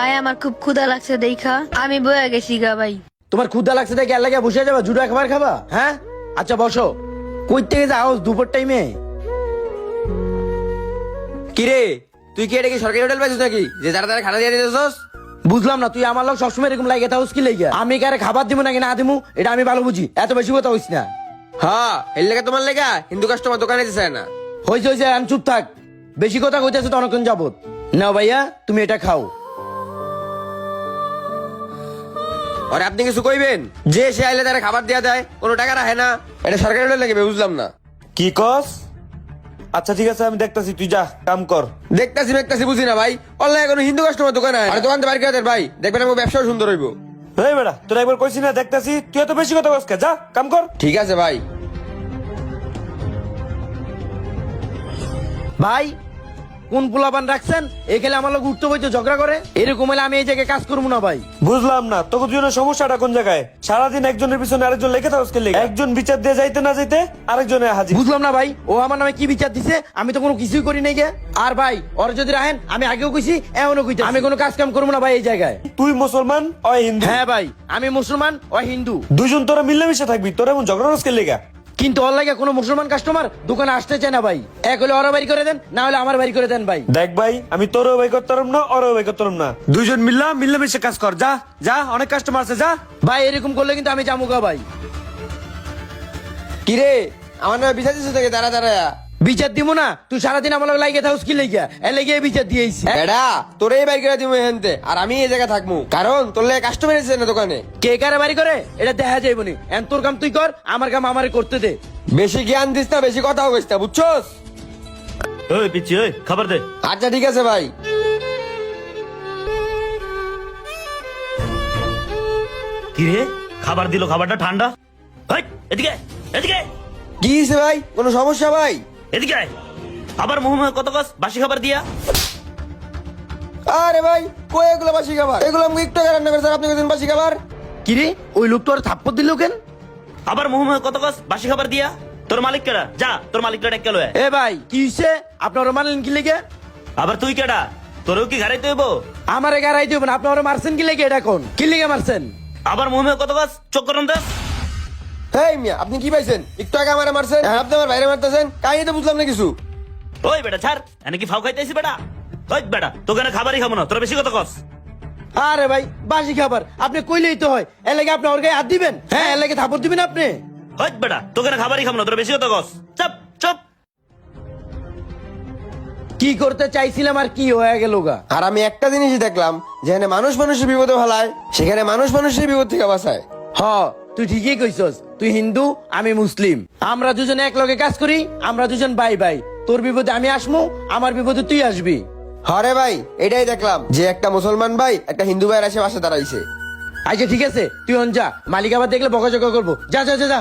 ভাই আমার খুব ক্ষুধা লাগছে দেখা আমি বয়ে গেছি গা ভাই। তোমার ক্ষুধা লাগছে দেখে আর লাগে বসে যাবা জুড়ে খাবার খাবা? হ্যাঁ আচ্ছা বসো। কই থেকে যাও দুপুর টাইমে? কিরে তুই কি এটা কি সরকারি হোটেল পাইছিস নাকি যে যারা তারা খানা দিয়ে দিতেছস? বুঝলাম না, তুই আমার লোক সবসময় এরকম লাগে থাকুস কি লেগে? আমি কারে খাবার দিব নাকি না দিমু এটা আমি ভালো বুঝি, এত বেশি কথা হইস না। হ্যাঁ এর লেগে তোমার লেগা হিন্দু কাস্টমার দোকানে যেতে চায় না। হইছে হইছে আমি চুপ থাক, বেশি কথা কইতেছে তো অনেকক্ষণ যাবত। নাও ভাইয়া তুমি এটা খাও। আর আপনি কিছু কইবেন যে সে আইলে তারা খাবার দেয়া দেয় কোনো টাকা রাখে না, এটা সরকারি হোটেল নাকি বুঝলাম না। কি কস? আচ্ছা ঠিক আছে আমি দেখতাছি, তুই যা কাম কর। দেখতাছি বুঝি না ভাই, অনলাইনে কোনো হিন্দু কাস্টমার দোকানে আর দোকান তো বাইরে করে দেন ভাই, দেখবেন আমার ব্যবসাও সুন্দর হইব। এই বেটা তোর একবার কইছি না দেখতাছি, তুই এত বেশি কথা কস কে? যা কাম কর। ঠিক আছে ভাই। ভাই কোন পোলাপান রাখছেন এখানে আমার লোক উঠতে বইতে ঝগড়া করে? এরকম হলে আমি এই জায়গায় কাজ করবো না ভাই। বুঝলাম না তোকে দুজনের সমস্যাটা কোন জায়গায়? সারাদিন একজনের পিছনে আরেকজন লেগে থাকস কে? একজন বিচার দিয়ে যাইতে না যাইতে আরেকজনে হাজির। বুঝলাম না ভাই, ও আমার নামে কি বিচার দিছে? আমি তো কোনো কিছুই করি নাই গে। আর ভাই ওর যদি রাখেন আমি আগেও কইছি এমনও কইতে আমি কোনো কাজ কাম করবো না ভাই এই জায়গায়। তুই মুসলমান ওই হিন্দু। হ্যাঁ ভাই আমি মুসলমান ও হিন্দু, দুজন তোরা মিলেমিশে থাকবি, তোর এমন ঝগড়া রস কে লেগা? কিন্তু ওর লাগে কোনো মুসলমান কাস্টমার দোকানে আসতে চায় না ভাই। এক হলে ওরা বাড়ি করে দেন, না হলে আমার বাড়ি করে দেন ভাই। দেখ ভাই আমি তোরও ভাই করতাম না ওরও ভাই করতাম না, দুইজন মিলেমিশে কাজ কর। যা যা অনেক কাস্টমার আছে যা। ভাই এরকম করলে কিন্তু আমি জামুকা ভাই। কিরে আমার নামে বিচার দিচ্ছে থেকে দাঁড়া দাঁড়া। বিচার দিব না? তুই সারাদিন আমার লাগে লাগে থাকুস কি লেগে? এ লেগে বিচার দিয়েছি। বেড়া তোরে বাইর করে দিব এখানতে, আর আমি এই জায়গায় থাকবো কারণ তোর লেগে কাস্টমার এসেছে না দোকানে। কে কারে বাড়ি করে এটা দেখা যাইব নি। এন তোর কাম তুই কর, আমার কাম আমারে করতে দে। বেশি জ্ঞান দিস না, বেশি কথা বলিস না, বুঝছস? ওই পিচ্ছি ওই খাবার দে। আচ্ছা ঠিক আছে ভাই। কি রে খাবার দিল, খাবারটা ঠান্ডা। এই, এদিকে এদিকে কি হয়েছে ভাই, কোনো সমস্যা ভাই? এদিকে আয়। আবার মোহাম্মদ কত কস বাসি খাবার দিয়া। আরে ভাই কই এগুলো বাসি খাবার? এগুলো আমি একটু আগে রান্না করেছেন, আপনি কইছেন বাসি খাবার? কিরে ওই লোক তোর থাপ্পড় দিল কেন? আবার মোহাম্মদ কত কস বাসি খাবার দিয়া। তোর মালিক কেডা? যা তোর মালিক কেডা কেলো। এ ভাই কি হইছে? আপনার মারলেন কি লেগে? আবার তুই কেডা? তোরও কি ঘাড়াইতে হইব? আমারে গারাই দিবেন, আপনারা মারছেন কি লেগে? এটা কোন কি লেগে মারছেন? আবার মোহাম্মদ কত কস চোখ করন দে। এই মিয়া আপনি কি পাইছেন? একটু আগে আমারে মারছেন, আর আপনি আমার বাইরে মারতেছেন, কাহিনী তো বুঝলাম না কিছু। ওই বেটা ছাড়, এনে কি ফাউ খাইতেছি বেটা? ওই বেটা তোকে না খাবারই খাবো না, তোর বেশি কথা কস। আরে ভাই বাসি খাবার আপনি কইলেই তো হয়, এর লাগে আপনি ওর গায়ে হাত দিবেন? হ্যাঁ এর লাগে থাপ্পড় দিবেন আপনি? ওই বেটা তোকে না খাবারই খাবো না, তোর বেশি কথা কস। চুপ চুপ। কি করতে চাইছিলাম আর কি হয়ে গেল গা? আর আমি একটা জিনিসই দেখলাম, যেখানে মানুষ মানুষের বিপদে ভালায় সেখানে মানুষ মানুষের বিপদ থেকে বাঁচায়। হ তুই ঠিকই কইছস, তুই হিন্দু আমি মুসলিম, আমরা দুজন এক লগে কাজ করি, আমরা দুজন ভাই ভাই। তোর বিপদে আমি আসমু, আমার বিপদে তুই আসবি। হরে ভাই এটাই দেখলাম যে একটা মুসলমান ভাই একটা হিন্দু ভাইয়ের এসে পাশে দাঁড়াইছে। আচ্ছা ঠিক আছে তুই অন যা, মালিক আবার দেখলে বকাঝকা করবো। যা যা যা যা।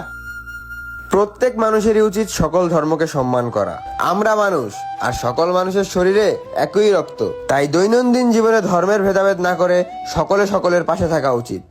প্রত্যেক মানুষেরই উচিত সকল ধর্মকে সম্মান করা। আমরা মানুষ, আর সকল মানুষের শরীরে একই রক্ত, তাই দৈনন্দিন জীবনে ধর্মের ভেদাভেদ না করে সকলে সকলের পাশে থাকা উচিত।